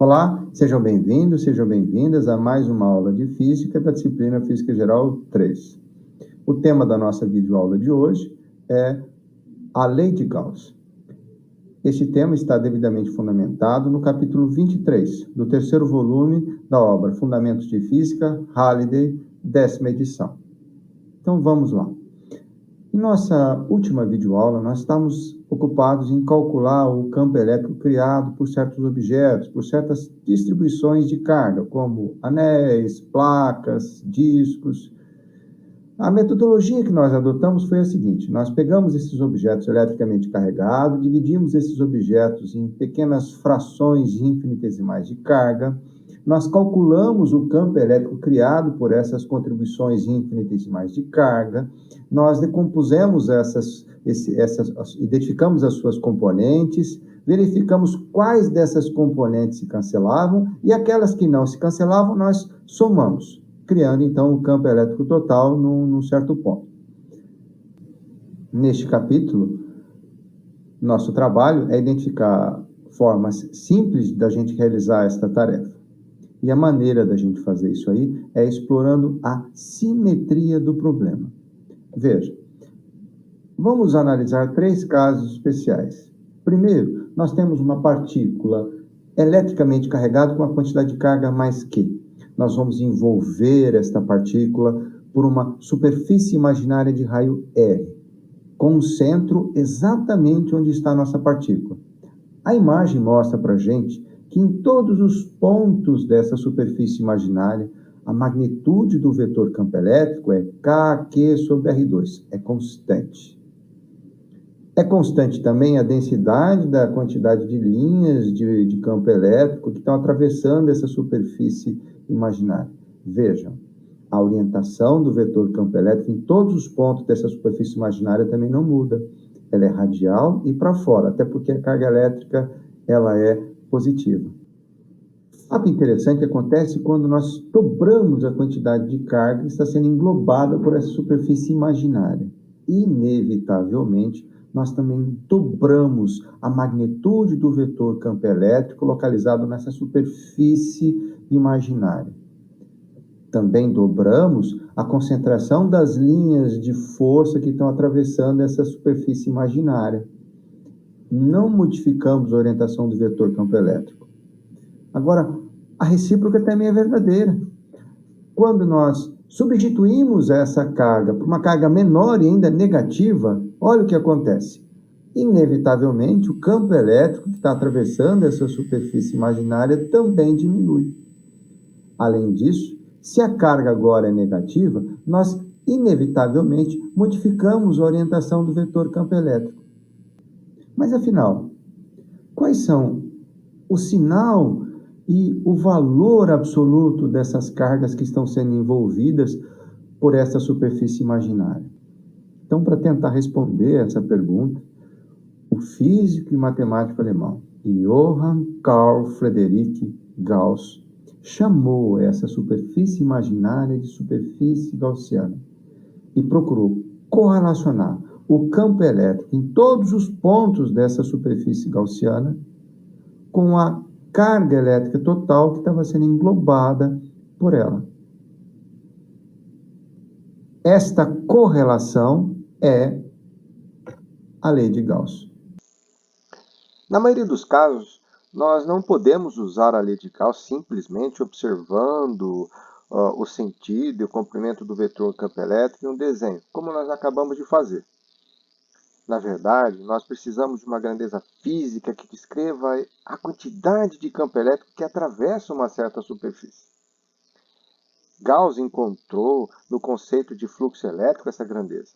Olá, sejam bem-vindos, sejam bem-vindas a mais uma aula de Física da disciplina Física Geral 3. O tema da nossa videoaula de hoje é a Lei de Gauss. Este tema está devidamente fundamentado no capítulo 23 do terceiro volume da obra Fundamentos de Física, Halliday, 10ª edição. Então vamos lá. Em nossa última videoaula, nós estamos ocupados em calcular o campo elétrico criado por certos objetos, por certas distribuições de carga, como anéis, placas, discos. A metodologia que nós adotamos foi a seguinte: nós pegamos esses objetos eletricamente carregados, dividimos esses objetos em pequenas frações infinitesimais de carga, nós calculamos o campo elétrico criado por essas contribuições infinitesimais de carga, nós decompusemos identificamos as suas componentes, verificamos quais dessas componentes se cancelavam e aquelas que não se cancelavam nós somamos, criando então o campo elétrico total num certo ponto. Neste capítulo, nosso trabalho é identificar formas simples da gente realizar esta tarefa. E a maneira da gente fazer isso aí é explorando a simetria do problema. Veja, vamos analisar 3 casos especiais. Primeiro, nós temos uma partícula eletricamente carregada com uma quantidade de carga mais Q. Nós vamos envolver esta partícula por uma superfície imaginária de raio R, com um centro exatamente onde está a nossa partícula. A imagem mostra para a gente que em todos os pontos dessa superfície imaginária, a magnitude do vetor campo elétrico é kq sobre R2, é constante. É constante também a densidade da quantidade de linhas de campo elétrico que estão atravessando essa superfície imaginária. Vejam, a orientação do vetor campo elétrico em todos os pontos dessa superfície imaginária também não muda. Ela é radial e para fora, até porque a carga elétrica ela é positiva. Fato interessante que acontece quando nós dobramos a quantidade de carga que está sendo englobada por essa superfície imaginária. Inevitavelmente, nós também dobramos a magnitude do vetor campo elétrico localizado nessa superfície imaginária. Também dobramos a concentração das linhas de força que estão atravessando essa superfície imaginária. Não modificamos a orientação do vetor campo elétrico. Agora, a recíproca também é verdadeira. Quando nós substituímos essa carga por uma carga menor e ainda negativa, olha o que acontece. Inevitavelmente, o campo elétrico que está atravessando essa superfície imaginária também diminui. Além disso, se a carga agora é negativa, nós inevitavelmente modificamos a orientação do vetor campo elétrico. Mas afinal, quais são o sinal e o valor absoluto dessas cargas que estão sendo envolvidas por essa superfície imaginária? Então, para tentar responder essa pergunta, o físico e matemático alemão Johann Carl Friedrich Gauss chamou essa superfície imaginária de superfície gaussiana e procurou correlacionar o campo elétrico em todos os pontos dessa superfície gaussiana com a carga elétrica total que estava sendo englobada por ela. Esta correlação é a lei de Gauss. Na maioria dos casos, nós não podemos usar a lei de Gauss simplesmente observando o sentido e o comprimento do vetor campo elétrico em um desenho, como nós acabamos de fazer. Na verdade, nós precisamos de uma grandeza física que descreva a quantidade de campo elétrico que atravessa uma certa superfície. Gauss encontrou no conceito de fluxo elétrico essa grandeza.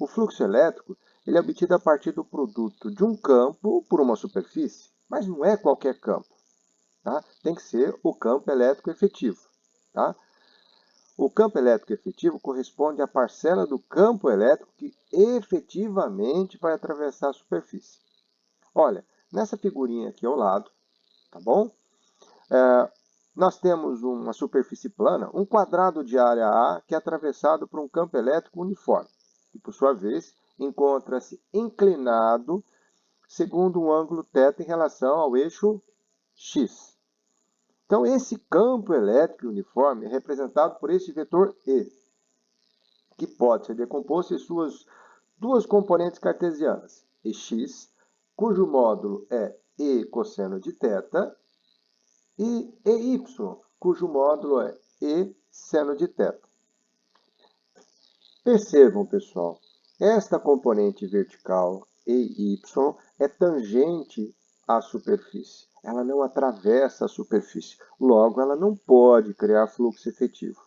O fluxo elétrico ele é obtido a partir do produto de um campo por uma superfície, mas não é qualquer campo. Tá? Tem que ser o campo elétrico efetivo. Tá? O campo elétrico efetivo corresponde à parcela do campo elétrico que efetivamente vai atravessar a superfície. Olha, nessa figurinha aqui ao lado, tá bom? Nós temos uma superfície plana, um quadrado de área A que é atravessado por um campo elétrico uniforme, que por sua vez encontra-se inclinado segundo um ângulo θ em relação ao eixo X. Então, esse campo elétrico uniforme é representado por esse vetor E, que pode ser decomposto em suas duas componentes cartesianas, EX, cujo módulo é E cosseno de θ, e EY, cujo módulo é E seno de θ. Percebam, pessoal, esta componente vertical, EY, é tangente à superfície. Ela não atravessa a superfície. Logo, ela não pode criar fluxo efetivo.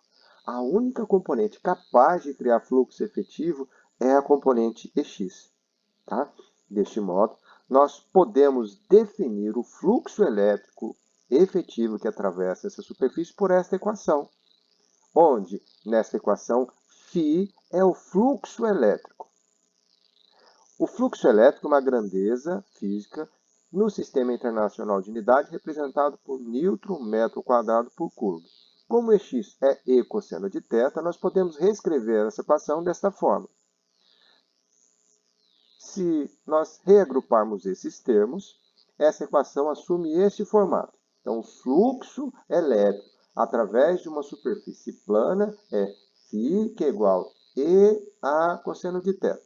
A única componente capaz de criar fluxo efetivo é a componente EX. Tá? Deste modo, nós podemos definir o fluxo elétrico efetivo que atravessa essa superfície por esta equação, onde, nesta equação, φ é o fluxo elétrico. O fluxo elétrico é uma grandeza física no Sistema Internacional de Unidade representado por newton metro quadrado por curva. Como Ex é E cosseno de θ, nós podemos reescrever essa equação desta forma. Se nós reagruparmos esses termos, essa equação assume esse formato. Então, o fluxo elétrico através de uma superfície plana é φ, que é igual a EA cosseno de θ.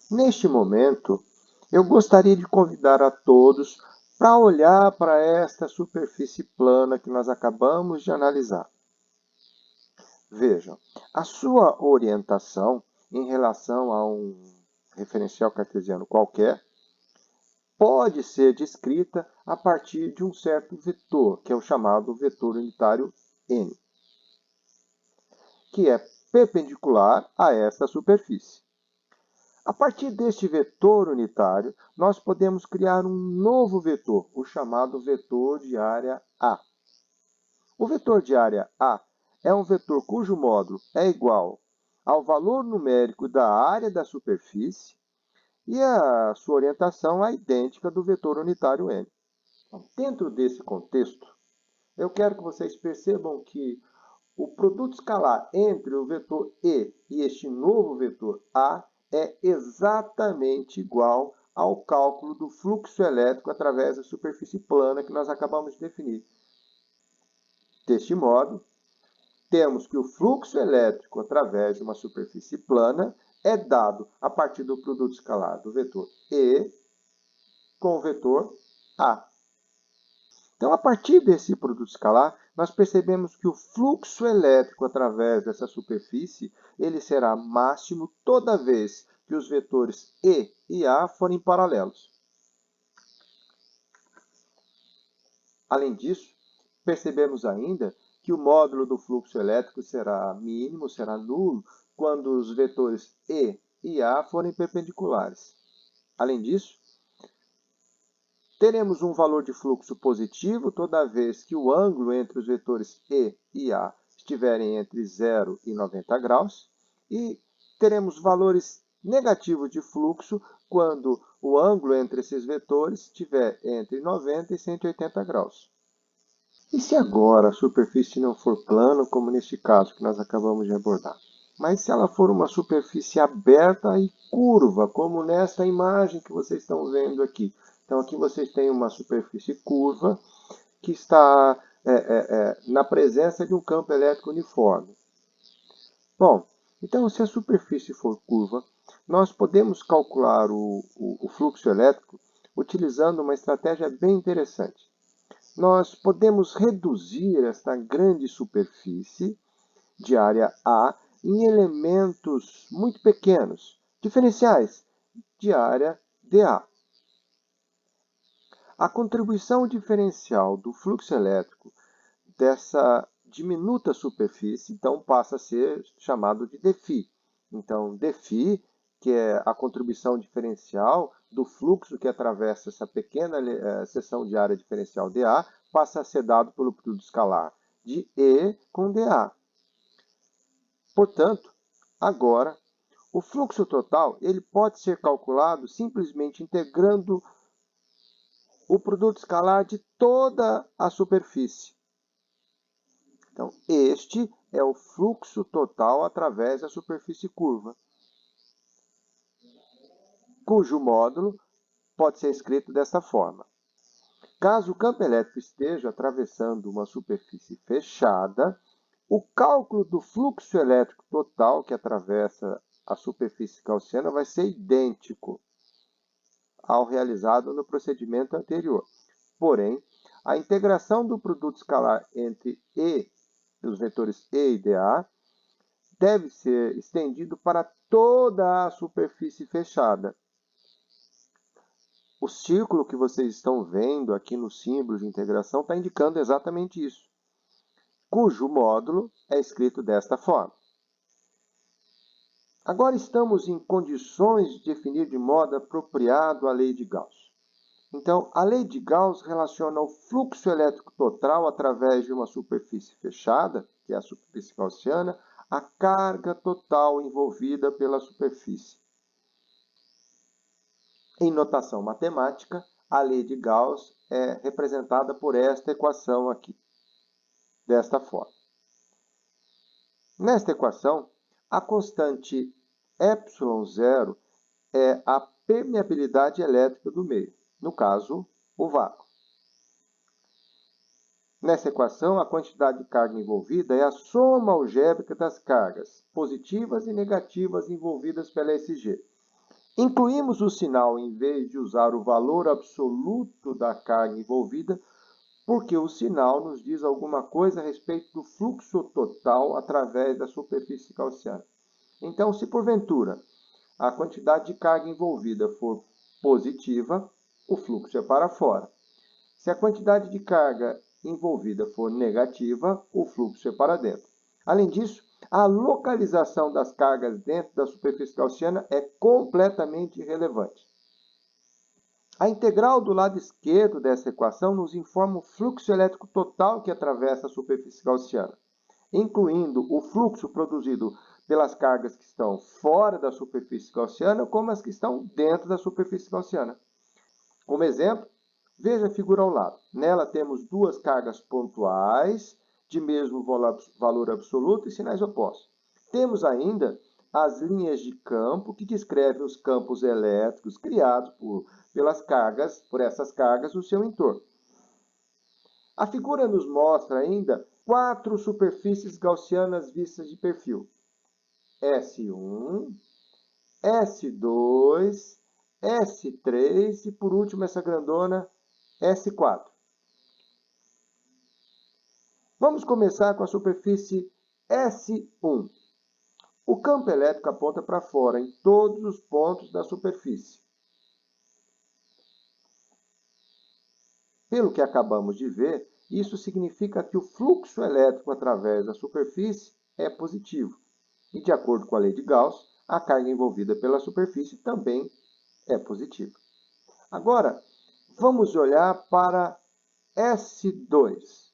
Neste momento, eu gostaria de convidar a todos para olhar para esta superfície plana que nós acabamos de analisar. Vejam, a sua orientação em relação a um referencial cartesiano qualquer pode ser descrita a partir de um certo vetor, que é o chamado vetor unitário n, que é perpendicular a esta superfície. A partir deste vetor unitário, nós podemos criar um novo vetor, o chamado vetor de área A. O vetor de área A é um vetor cujo módulo é igual ao valor numérico da área da superfície e a sua orientação é idêntica do vetor unitário n. Dentro desse contexto, eu quero que vocês percebam que o produto escalar entre o vetor E e este novo vetor A é exatamente igual ao cálculo do fluxo elétrico através da superfície plana que nós acabamos de definir. Deste modo, temos que o fluxo elétrico através de uma superfície plana é dado a partir do produto escalar do vetor E com o vetor A. Então, a partir desse produto escalar, nós percebemos que o fluxo elétrico através dessa superfície ele será máximo toda vez que os vetores E e A forem paralelos. Além disso, percebemos ainda que o módulo do fluxo elétrico será mínimo, será nulo, quando os vetores E A forem perpendiculares. Além disso, teremos um valor de fluxo positivo toda vez que o ângulo entre os vetores E e A estiverem entre 0 e 90 graus, e teremos valores negativos de fluxo quando o ângulo entre esses vetores estiver entre 90 e 180 graus. E se agora a superfície não for plana, como neste caso que nós acabamos de abordar? Mas se ela for uma superfície aberta e curva, como nesta imagem que vocês estão vendo aqui. Então, aqui vocês têm uma superfície curva que está na presença de um campo elétrico uniforme. Bom, então, se a superfície for curva, nós podemos calcular o fluxo elétrico utilizando uma estratégia bem interessante. Nós podemos reduzir esta grande superfície de área A em elementos muito pequenos, diferenciais de área dA. A contribuição diferencial do fluxo elétrico dessa diminuta superfície, então, passa a ser chamado de dφ. Então, dφ, que é a contribuição diferencial do fluxo que atravessa essa pequena seção de área diferencial dA, passa a ser dado pelo produto escalar de E com dA. Portanto, agora, o fluxo total ele pode ser calculado simplesmente integrando o produto escalar de toda a superfície. Então, este é o fluxo total através da superfície curva, cujo módulo pode ser escrito dessa forma. Caso o campo elétrico esteja atravessando uma superfície fechada, o cálculo do fluxo elétrico total que atravessa a superfície gaussiana vai ser idêntico ao realizado no procedimento anterior. Porém, a integração do produto escalar entre os vetores E e dA deve ser estendido para toda a superfície fechada. O círculo que vocês estão vendo aqui no símbolo de integração está indicando exatamente isso, cujo módulo é escrito desta forma. Agora estamos em condições de definir de modo apropriado a lei de Gauss. Então, a lei de Gauss relaciona o fluxo elétrico total através de uma superfície fechada, que é a superfície gaussiana, à carga total envolvida pela superfície. Em notação matemática, a lei de Gauss é representada por esta equação aqui, desta forma. Nesta equação, a constante ε0 é a permeabilidade elétrica do meio, no caso, o vácuo. Nessa equação, a quantidade de carga envolvida é a soma algébrica das cargas positivas e negativas envolvidas pela SG. Incluímos o sinal em vez de usar o valor absoluto da carga envolvida, porque o sinal nos diz alguma coisa a respeito do fluxo total através da superfície gaussiana. Então, se porventura a quantidade de carga envolvida for positiva, o fluxo é para fora. Se a quantidade de carga envolvida for negativa, o fluxo é para dentro. Além disso, a localização das cargas dentro da superfície gaussiana é completamente irrelevante. A integral do lado esquerdo dessa equação nos informa o fluxo elétrico total que atravessa a superfície gaussiana, incluindo o fluxo produzido pelas cargas que estão fora da superfície gaussiana, como as que estão dentro da superfície gaussiana. Como exemplo, veja a figura ao lado. Nela temos duas cargas pontuais, de mesmo valor absoluto e sinais opostos. Temos ainda as linhas de campo, que descrevem os campos elétricos criados por essas cargas no seu entorno. A figura nos mostra ainda 4 superfícies gaussianas vistas de perfil. S1, S2, S3 e, por último, essa grandona S4. Vamos começar com a superfície S1. O campo elétrico aponta para fora em todos os pontos da superfície. Pelo que acabamos de ver, isso significa que o fluxo elétrico através da superfície é positivo. E, de acordo com a lei de Gauss, a carga envolvida pela superfície também é positiva. Agora, vamos olhar para S2.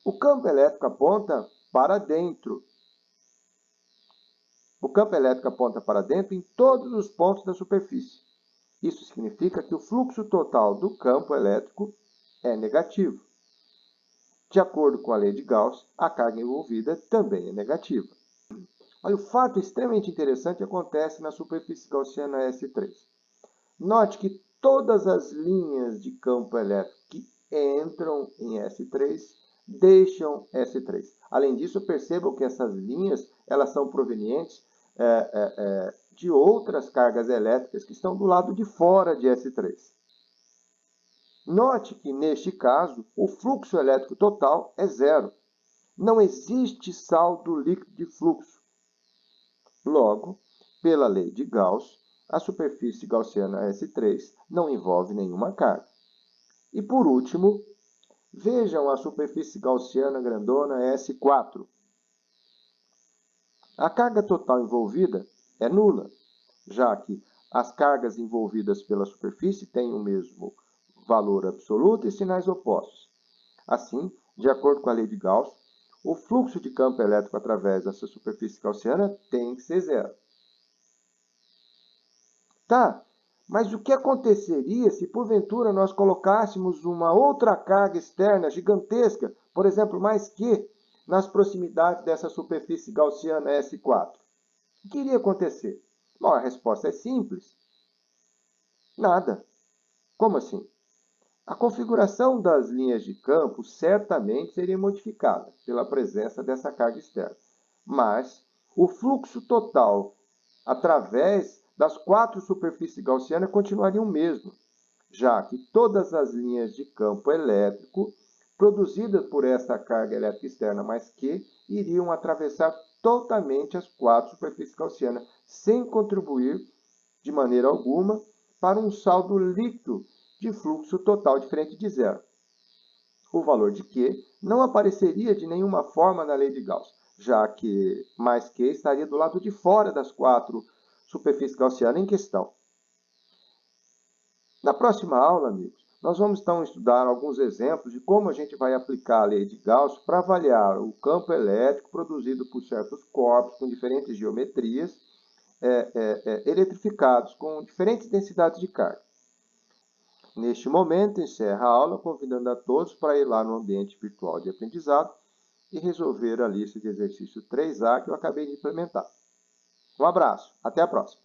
O campo elétrico aponta para dentro. O campo elétrico aponta para dentro em todos os pontos da superfície. Isso significa que o fluxo total do campo elétrico é negativo. De acordo com a lei de Gauss, a carga envolvida também é negativa. Olha, o fato extremamente interessante acontece na superfície gaussiana S3. Note que todas as linhas de campo elétrico que entram em S3 deixam S3. Além disso, percebam que essas linhas elas são provenientes de outras cargas elétricas que estão do lado de fora de S3. Note que, neste caso, o fluxo elétrico total é zero. Não existe saldo líquido de fluxo. Logo, pela lei de Gauss, a superfície gaussiana S3 não envolve nenhuma carga. E, por último, vejam a superfície gaussiana grandona S4. A carga total envolvida é nula, já que as cargas envolvidas pela superfície têm o mesmo valor absoluto e sinais opostos. Assim, de acordo com a lei de Gauss, o fluxo de campo elétrico através dessa superfície gaussiana tem que ser zero. Tá, mas o que aconteceria se porventura nós colocássemos uma outra carga externa gigantesca, por exemplo, mais Q, nas proximidades dessa superfície gaussiana S4? O que iria acontecer? Bom, a resposta é simples. Nada. Como assim? A configuração das linhas de campo certamente seria modificada pela presença dessa carga externa, mas o fluxo total através das 4 superfícies gaussianas continuaria o mesmo, já que todas as linhas de campo elétrico produzidas por essa carga elétrica externa mais Q iriam atravessar totalmente as 4 superfícies gaussianas, sem contribuir de maneira alguma para um saldo líquido de fluxo total diferente de zero. O valor de Q não apareceria de nenhuma forma na lei de Gauss, já que mais Q estaria do lado de fora das 4 superfícies gaussianas em questão. Na próxima aula, amigos, nós vamos então estudar alguns exemplos de como a gente vai aplicar a lei de Gauss para avaliar o campo elétrico produzido por certos corpos com diferentes geometrias, eletrificados com diferentes densidades de carga. Neste momento, encerra a aula, convidando a todos para ir lá no ambiente virtual de aprendizado e resolver a lista de exercício 3A que eu acabei de implementar. Um abraço, até a próxima!